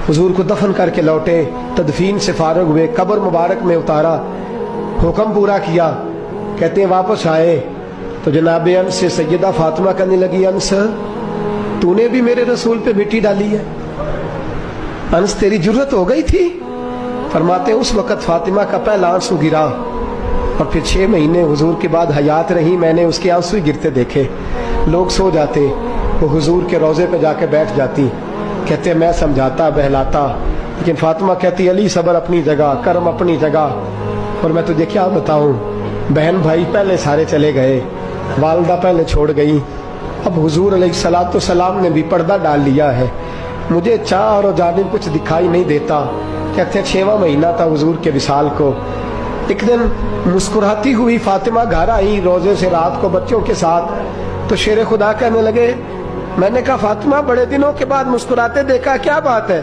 हुजूर को दफन करके लौटे, तदफीन से फारग हुए, कब्र मुबारक में उतारा, हुक्म पूरा किया। कहते हैं वापस आए तो जनाब अंस से सैयदा फातिमा कहने लगी, अंस तूने भी मेरे रसूल पे मिट्टी डाली है? अंस तेरी जुर्रत हो गई थी? फरमाते उस वक़्त फातिमा का पहला आंसू गिरा और फिर 6 महीने हुजूर के बाद हयात रही, मैंने उसके आंसू ही गिरते देखे। लोग सो जाते, वो हुजूर के रोज़े पे जाके बैठ जाती। कहते मैं समझाता बहलाता, लेकिन फातिमा कहती अली सब्र अपनी जगह, कर्म अपनी जगह। और मैं तुझे क्या बताऊं, बहन भाई पहले सारे चले गए, वालदा पहले छोड़ गई, अब हुजूर अलैहिस्सलातु सलाम ने भी पर्दा डाल लिया है, मुझे चार और जानिब कुछ दिखाई नहीं देता। कहते 6वां महीना था हुजूर के विसाल को। एक दिन मुस्कुराती हुई फातिमा घर आई रोजे से रात को बच्चों के साथ, तो शेर खुदा कहने लगे, मैंने कहा फातिमा बड़े दिनों के बाद मुस्कुराते देखा, क्या बात है?